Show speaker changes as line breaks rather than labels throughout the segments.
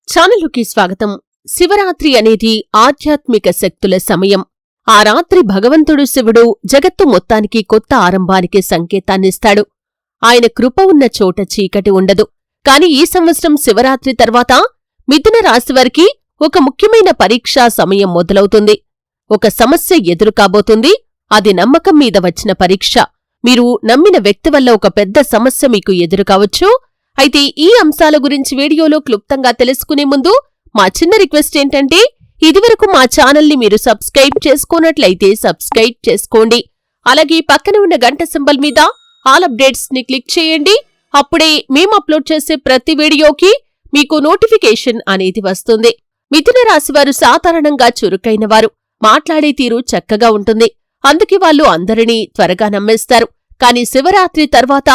ఛానలుకి స్వాగతం. శివరాత్రి అనేది ఆధ్యాత్మిక శక్తుల సమయం. ఆ రాత్రి భగవంతుడు శివుడు జగత్తు మొత్తానికి కొత్త ఆరంభానికి సంకేతాన్నిస్తాడు. ఆయన కృప ఉన్న చోట చీకటి ఉండదు. కాని ఈ సంవత్సరం శివరాత్రి తర్వాత మిథున రాశివారికి ఒక ముఖ్యమైన పరీక్షా సమయం మొదలవుతుంది. ఒక సమస్య ఎదురు కాబోతుంది. అది నమ్మకం మీద వచ్చిన పరీక్ష. మీరు నమ్మిన వ్యక్తి వల్ల ఒక పెద్ద సమస్య మీకు ఎదురు కావచ్చు. అయితే ఈ అంశాల గురించి వీడియోలో క్లుప్తంగా తెలుసుకునే ముందు మా చిన్న రిక్వెస్ట్ ఏంటంటే, ఇదివరకు మా ఛానల్ని మీరు సబ్స్క్రైబ్ చేసుకోనట్లయితే సబ్స్క్రైబ్ చేసుకోండి. అలాగే పక్కన ఉన్న గంట సింబల్ మీద ఆల్ అప్డేట్స్ ని క్లిక్ చేయండి. అప్పుడే మేము అప్లోడ్ చేసే ప్రతి వీడియోకి మీకు నోటిఫికేషన్ అనేది వస్తుంది. మిథున రాశివారు సాధారణంగా చురుకైనవారు. మాట్లాడే తీరు చక్కగా ఉంటుంది. అందుకే వాళ్ళు అందరినీ త్వరగా నమ్మేస్తారు. కాని శివరాత్రి తర్వాత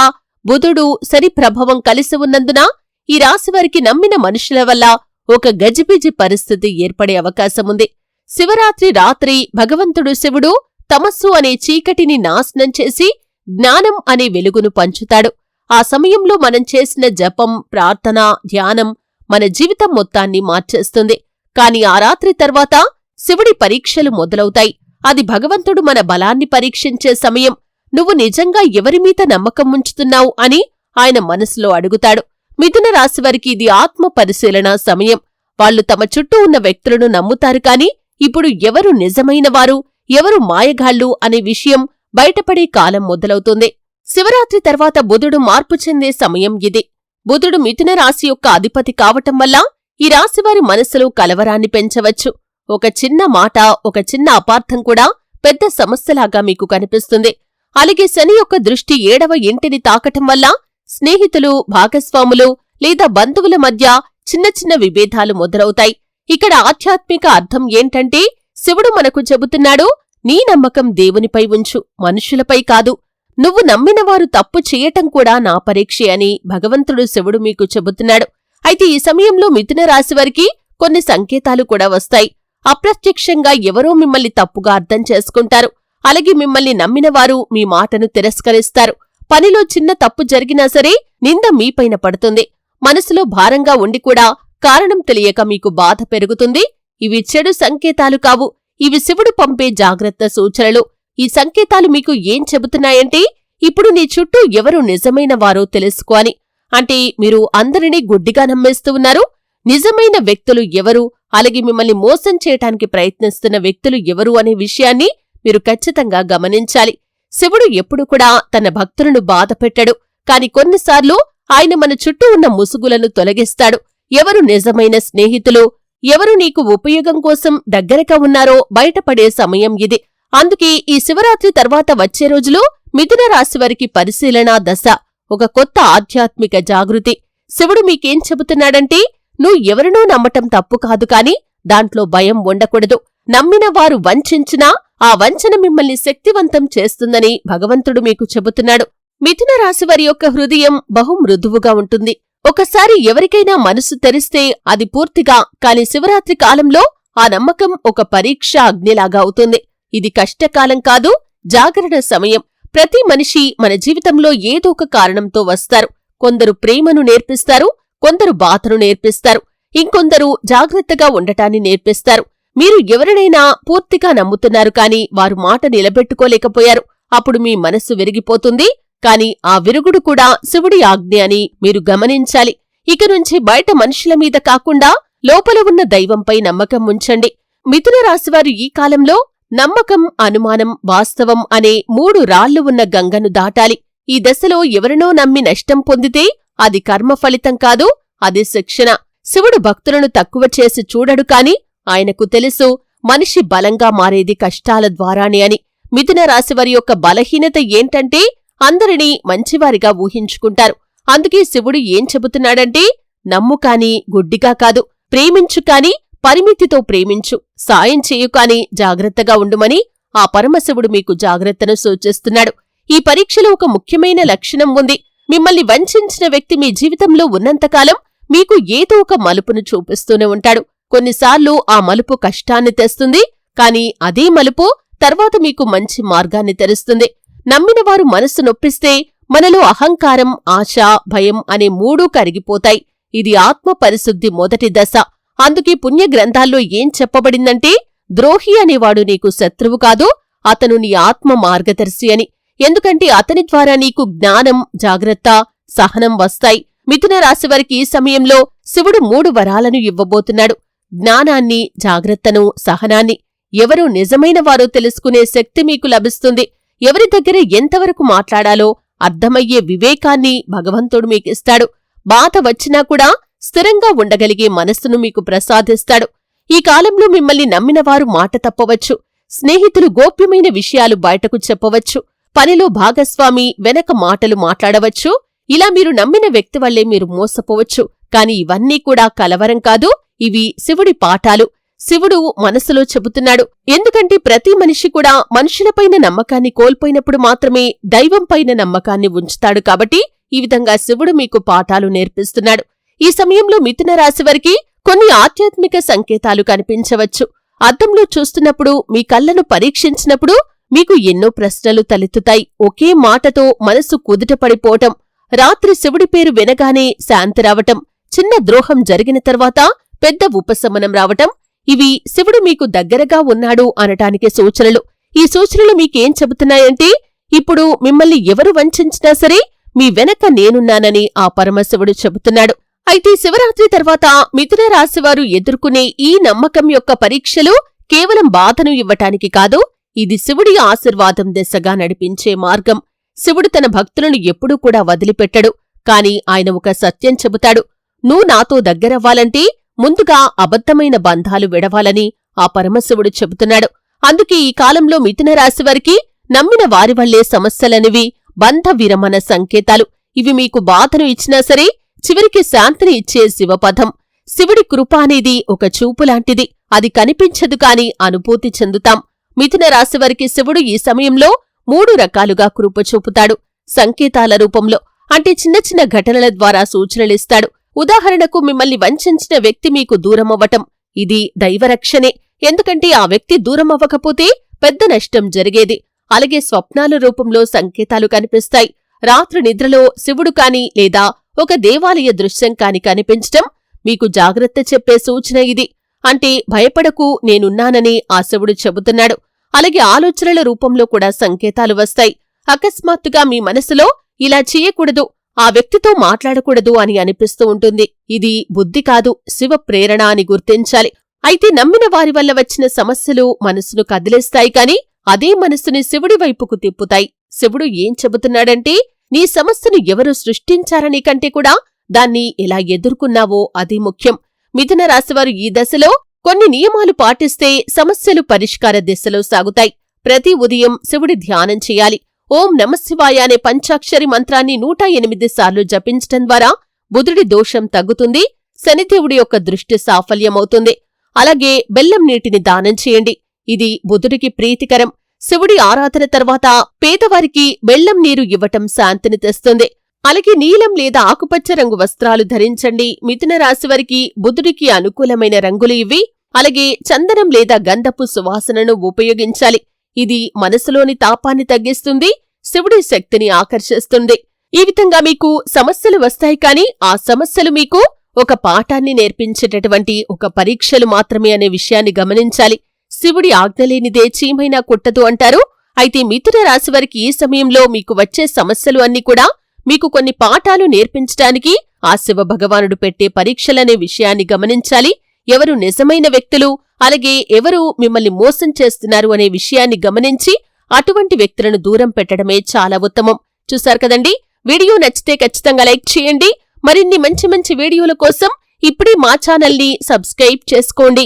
బుధుడు శని ప్రభావం కలిసి ఉన్నందున ఈ రాశివారికి నమ్మిన మనుషుల వల్ల ఒక గజిబిజి పరిస్థితి ఏర్పడే అవకాశముంది. శివరాత్రి రాత్రి భగవంతుడు శివుడు తమస్సు అనే చీకటిని నాశనం చేసి జ్ఞానం అనే వెలుగును పంచుతాడు. ఆ సమయంలో మనం చేసిన జపం, ప్రార్థన, ధ్యానం మన జీవితం మొత్తాన్ని మార్చేస్తుంది. కాని ఆ రాత్రి తర్వాత శివుడి పరీక్షలు మొదలవుతాయి. అది భగవంతుడు మన బలాన్ని పరీక్షించే సమయం. నువ్వు నిజంగా ఎవరిమీద నమ్మకం ఉంచుతున్నావు అని ఆయన మనసులో అడుగుతాడు. మిథున రాశివారికి ఇది ఆత్మ పరిశీలన సమయం. వాళ్లు తమ చుట్టూ ఉన్న వ్యక్తులను నమ్ముతారు కాని ఇప్పుడు ఎవరు నిజమైనవారు, ఎవరు మాయగాళ్లు అనే విషయం బయటపడే కాలం మొదలవుతుంది. శివరాత్రి తర్వాత బుధుడు మార్పు చెందే సమయం ఇది. బుధుడు మిథున రాశి యొక్క అధిపతి కావటం వల్ల ఈ రాశివారి మనసులో కలవరాన్ని పెంచవచ్చు. ఒక చిన్న మాట, ఒక చిన్న అపార్థం కూడా పెద్ద సమస్యలాగా మీకు కనిపిస్తుంది. అలాగే శని యొక్క దృష్టి 7వ ఇంటిని తాకటం వల్ల స్నేహితులు, భాగస్వాములు లేదా బంధువుల మధ్య చిన్న చిన్న విభేదాలు మొదలవుతాయి. ఇక్కడ ఆధ్యాత్మిక అర్థం ఏంటంటే, శివుడు మనకు చెబుతున్నాడు, నీ నమ్మకం దేవునిపై ఉంచు, మనుషులపై కాదు. నువ్వు నమ్మినవారు తప్పు చేయటం కూడా నా పరీక్షే అని భగవంతుడు శివుడు మీకు చెబుతున్నాడు. అయితే ఈ సమయంలో మిథున రాశివారికి కొన్ని సంకేతాలు కూడా వస్తాయి. అప్రత్యక్షంగా ఎవరో మిమ్మల్ని తప్పుగా అర్థం చేసుకుంటారు. అలాగే మిమ్మల్ని నమ్మినవారు మీ మాటను తిరస్కరిస్తారు. పనిలో చిన్న తప్పు జరిగినా సరే నింద మీపైన పడుతుంది. మనసులో భారంగా ఉండి కూడా కారణం తెలియక మీకు బాధ పెరుగుతుంది. ఇవి చెడు సంకేతాలు కావు. ఇవి శివుడు పంపే జాగ్రత్త సూచనలు. ఈ సంకేతాలు మీకు ఏం చెబుతున్నాయంటే, ఇప్పుడు నీ చుట్టూ ఎవరు నిజమైన వారో తెలుసుకో అని. అంటే మీరు అందరినీ గుడ్డిగా నమ్మేస్తూ ఉన్నారు. నిజమైన వ్యక్తులు ఎవరు, అలాగే మిమ్మల్ని మోసం చేయటానికి ప్రయత్నిస్తున్న వ్యక్తులు ఎవరు అనే విషయాన్ని మీరు ఖచ్చితంగా గమనించాలి. శివుడు ఎప్పుడు కూడా తన భక్తులను బాధపెట్టడు. కాని కొన్నిసార్లు ఆయన మన చుట్టూ ఉన్న ముసుగులను తొలగిస్తాడు. ఎవరు నిజమైన స్నేహితులు, ఎవరు నీకు ఉపయోగం కోసం దగ్గరగా ఉన్నారో బయటపడే సమయం ఇది. అందుకే ఈ శివరాత్రి తర్వాత వచ్చే రోజులు మిథున రాశివారికి పరిశీలనా దశ, ఒక కొత్త ఆధ్యాత్మిక జాగృతి. శివుడు మీకేం చెబుతున్నాడంటే, నువ్వు ఎవరినో నమ్మటం తప్పు కాదు కాని దాంట్లో భయం ఉండకూడదు. నమ్మిన వారు వంచినా ఆ వంచన మిమ్మల్ని శక్తివంతం చేస్తుందని భగవంతుడు మీకు చెబుతున్నాడు. మిథున రాశివారి యొక్క హృదయం బహు మృదువుగా ఉంటుంది. ఒకసారి ఎవరికైనా మనసు తెరిస్తే అది పూర్తిగా, కాని శివరాత్రి కాలంలో ఆ నమ్మకం ఒక పరీక్ష అగ్నిలాగా అవుతుంది. ఇది కష్టకాలం కాదు, జాగరణ సమయం. ప్రతి మనిషి మన జీవితంలో ఏదో ఒక కారణంతో వస్తారు. కొందరు ప్రేమను నేర్పిస్తారు, కొందరు బాధను నేర్పిస్తారు, ఇంకొందరు జాగ్రత్తగా ఉండటాన్ని నేర్పిస్తారు. మీరు ఎవరినైనా పూర్తిగా నమ్ముతున్నారు కాని వారు మాట నిలబెట్టుకోలేకపోయారు. అప్పుడు మీ మనస్సు విరిగిపోతుంది. కాని ఆ విరుగుడు కూడా శివుడి ఆజ్ఞ అని మీరు గమనించాలి. ఇక నుంచి బయట మనుషుల మీద కాకుండా లోపల ఉన్న దైవంపై నమ్మకం ఉంచండి. మిథున రాశివారు ఈ కాలంలో నమ్మకం, అనుమానం, వాస్తవం అనే 3 రాళ్లు ఉన్న గంగను దాటాలి. ఈ దశలో ఎవరినో నమ్మి నష్టం పొందితే అది కర్మ ఫలితం కాదు, అది శిక్షణ. శివుడు భక్తులను తక్కువ చేసి చూడడు కాని ఆయనకు తెలుసు మనిషి బలంగా మారేది కష్టాల ద్వారానే అని. మిథున రాశివారి యొక్క బలహీనత ఏంటంటే, అందరినీ మంచివారిగా ఊహించుకుంటారు. అందుకే శివుడు ఏం చెబుతున్నాడంటే, నమ్ము కాని గుడ్డిగా కాదు, ప్రేమించు కాని పరిమితితో ప్రేమించు, సాయం చేయు కాని జాగ్రత్తగా ఉండుమని ఆ పరమశివుడు మీకు జాగ్రత్తను సూచిస్తున్నాడు. ఈ పరీక్షలో ఒక ముఖ్యమైన లక్షణం ఉంది. మిమ్మల్ని వంచిన వ్యక్తి మీ జీవితంలో ఉన్నంతకాలం మీకు ఏదో ఒక మలుపును చూపిస్తూనే ఉంటాడు. కొన్నిసార్లు ఆ మలుపు కష్టాన్ని తెస్తుంది, కాని అదే మలుపు తర్వాత మీకు మంచి మార్గాన్ని తెరుస్తుంది. నమ్మినవారు మనస్సు నొప్పిస్తే మనలో అహంకారం, ఆశ, భయం అనే 3 కరిగిపోతాయి. ఇది ఆత్మ పరిశుద్ధి మొదటి దశ. అందుకే పుణ్యగ్రంథాల్లో ఏం చెప్పబడిందంటే, ద్రోహి అనేవాడు నీకు శత్రువు కాదు, అతను నీ ఆత్మ మార్గదర్శి అని. ఎందుకంటే అతని ద్వారా నీకు జ్ఞానం, జాగ్రత్త, సహనం వస్తాయి. మిథున రాశివారికి ఈ సమయంలో శివుడు 3 వరాలను ఇవ్వబోతున్నాడు. జ్ఞానాన్ని, జాగ్రత్తను, సహనాన్ని. ఎవరు నిజమైన వారో తెలుసుకునే శక్తి మీకు లభిస్తుంది. ఎవరి దగ్గర ఎంతవరకు మాట్లాడాలో అర్థమయ్యే వివేకాన్ని భగవంతుడు మీకిస్తాడు. బాధ వచ్చినా కూడా స్థిరంగా ఉండగలిగే మనస్సును మీకు ప్రసాదిస్తాడు. ఈ కాలంలో మిమ్మల్ని నమ్మినవారు మాట తప్పవచ్చు. స్నేహితులు గోప్యమైన విషయాలు బయటకు చెప్పవచ్చు. పనిలో భాగస్వామి వెనక మాటలు మాట్లాడవచ్చు. ఇలా మీరు నమ్మిన వ్యక్తి వల్లే మీరు మోసపోవచ్చు. కాని ఇవన్నీ కూడా కలవరం కాదు, ఇవి శివుడి పాఠాలు. శివుడు మనసులో చెబుతున్నాడు. ఎందుకంటే ప్రతి మనిషి కూడా మనుషులపైన నమ్మకాన్ని కోల్పోయినప్పుడు మాత్రమే దైవంపైన నమ్మకాన్ని ఉంచుతాడు. కాబట్టి ఈ విధంగా శివుడు మీకు పాఠాలు నేర్పిస్తున్నాడు. ఈ సమయంలో మిథున రాశివారికి కొన్ని ఆధ్యాత్మిక సంకేతాలు కనిపించవచ్చు. అద్దంలో చూస్తున్నప్పుడు, మీ కళ్లను పరీక్షించినప్పుడు మీకు ఎన్నో ప్రశ్నలు తలెత్తుతాయి. ఒకే మాటతో మనసు కుదుటపడిపోవటం, రాత్రి శివుడి పేరు వినగానే శాంతి రావటం, చిన్న ద్రోహం జరిగిన తర్వాత పెద్ద ఉపశమనం రావటం, ఇవి శివుడు మీకు దగ్గరగా ఉన్నాడు అనటానికి సూచనలు. ఈ సూచనలు మీకేం చెబుతున్నాయంటే, ఇప్పుడు మిమ్మల్ని ఎవరు వంచినా సరే మీ వెనక నేనున్నానని ఆ పరమశివుడు చెబుతున్నాడు. అయితే శివరాత్రి తర్వాత మిథున రాశివారు ఎదుర్కొనే ఈ నమ్మకం యొక్క పరీక్షలు కేవలం బాధను ఇవ్వటానికి కాదు, ఇది శివుడి ఆశీర్వాదం దిశగా నడిపించే మార్గం. శివుడు తన భక్తులను ఎప్పుడూ కూడా వదిలిపెట్టడు. కాని ఆయన ఒక సత్యం చెబుతాడు. నువ్వు నాతో దగ్గరవ్వాలంటే ముందుగా అబద్ధమైన బంధాలు విడవాలని ఆ పరమశివుడు చెబుతున్నాడు. అందుకే ఈ కాలంలో మిథున రాశివారికి నమ్మిన వారి వల్లే సమస్యలనివి బంధ విరమణ సంకేతాలు. ఇవి మీకు బాధను ఇచ్చినా సరే చివరికి శాంతిని ఇచ్చే శివపథం. శివుడి కృప అనేది ఒక చూపులాంటిది. అది కనిపించదు కాని అనుభూతి చెందుతాం. మిథున రాశివారికి శివుడు ఈ సమయంలో 3 రకాలుగా కృప చూపుతాడు. సంకేతాల రూపంలో, అంటే చిన్న చిన్న ఘటనల ద్వారా సూచనలిస్తాడు. ఉదాహరణకు మిమ్మల్ని వంచిన వ్యక్తి మీకు దూరమవ్వటం, ఇది దైవరక్షణే. ఎందుకంటే ఆ వ్యక్తి దూరమవ్వకపోతే పెద్ద నష్టం జరిగేది. అలాగే స్వప్నాల రూపంలో సంకేతాలు కనిపిస్తాయి. రాత్రి నిద్రలో శివుడు కాని లేదా ఒక దేవాలయ దృశ్యం కాని కనిపించటం మీకు జాగ్రత్త చెప్పే సూచన ఇది. అంటే భయపడకు, నేనున్నానని ఆ శివుడు చెబుతున్నాడు. అలాగే ఆలోచనల రూపంలో కూడా సంకేతాలు వస్తాయి. అకస్మాత్తుగా మీ మనసులో ఇలా చెయ్యకూడదు, ఆ వ్యక్తితో మాట్లాడకూడదు అని అనిపిస్తూ ఉంటుంది. ఇది బుద్ధి కాదు, శివ ప్రేరణ అని గుర్తించాలి. అయితే నమ్మిన వారి వల్ల వచ్చిన సమస్యలు మనసును కదిలేస్తాయి కాని అదే మనసుని శివుడి వైపుకు తిప్పుతాయి. శివుడు ఏం చెబుతున్నాడంటే, నీ సమస్యను ఎవరు సృష్టించారని కంటే కూడా దాన్ని ఎలా ఎదుర్కొన్నావో అది ముఖ్యం. మిథున రాశివారు ఈ దశలో కొన్ని నియమాలు పాటిస్తే సమస్యలు పరిష్కార దిశలో సాగుతాయి. ప్రతి ఉదయం శివుడి ధ్యానం చేయాలి. ఓం నమశివాయ అనే పంచాక్షరి మంత్రాన్ని 108 సార్లు జపించటం ద్వారా బుధుడి దోషం తగ్గుతుంది. శనిదేవుడి యొక్క దృష్టి సాఫల్యమవుతుంది. అలాగే బెల్లం నీటిని దానం చేయండి. ఇది బుధుడికి ప్రీతికరం. శివుడి ఆరాధన తర్వాత పేదవారికి బెల్లం నీరు ఇవ్వటం శాంతిని తెస్తుంది. అలాగే నీలం లేదా ఆకుపచ్చ రంగు వస్త్రాలు ధరించండి. మిథున రాశివారికి బుధుడికి అనుకూలమైన రంగులు ఇవి. అలాగే చందనం లేదా గంధపు సువాసనను ఉపయోగించాలి. ఇది మనసులోని తాపాన్ని తగ్గిస్తుంది, శివుడి శక్తిని ఆకర్షిస్తుంది. ఈ విధంగా మీకు సమస్యలు వస్తాయి కాని ఆ సమస్యలు మీకు ఒక పాఠాన్ని నేర్పించేటటువంటి ఒక పరీక్షలు మాత్రమే అనే విషయాన్ని గమనించాలి. శివుడి ఆజ్ఞలేనిదే చీమైనా కుట్టదు అంటారు. అయితే మిథున రాశివారికి ఈ సమయంలో మీకు వచ్చే సమస్యలు అన్నీ కూడా మీకు కొన్ని పాఠాలు నేర్పించటానికి ఆ శివ భగవానుడు పెట్టే పరీక్షలనే విషయాన్ని గమనించాలి. ఎవరు నిజమైన వ్యక్తులు, అలాగే ఎవరు మిమ్మల్ని మోసం చేస్తున్నారు అనే విషయాన్ని గమనించి అటువంటి వ్యక్తులను దూరం పెట్టడమే చాలా ఉత్తమం. చూశారు కదండి. వీడియో నచ్చితే ఖచ్చితంగా లైక్ చేయండి. మరిన్ని మంచి మంచి వీడియోల కోసం ఇప్పుడే మా ఛానల్ని సబ్స్క్రైబ్ చేసుకోండి.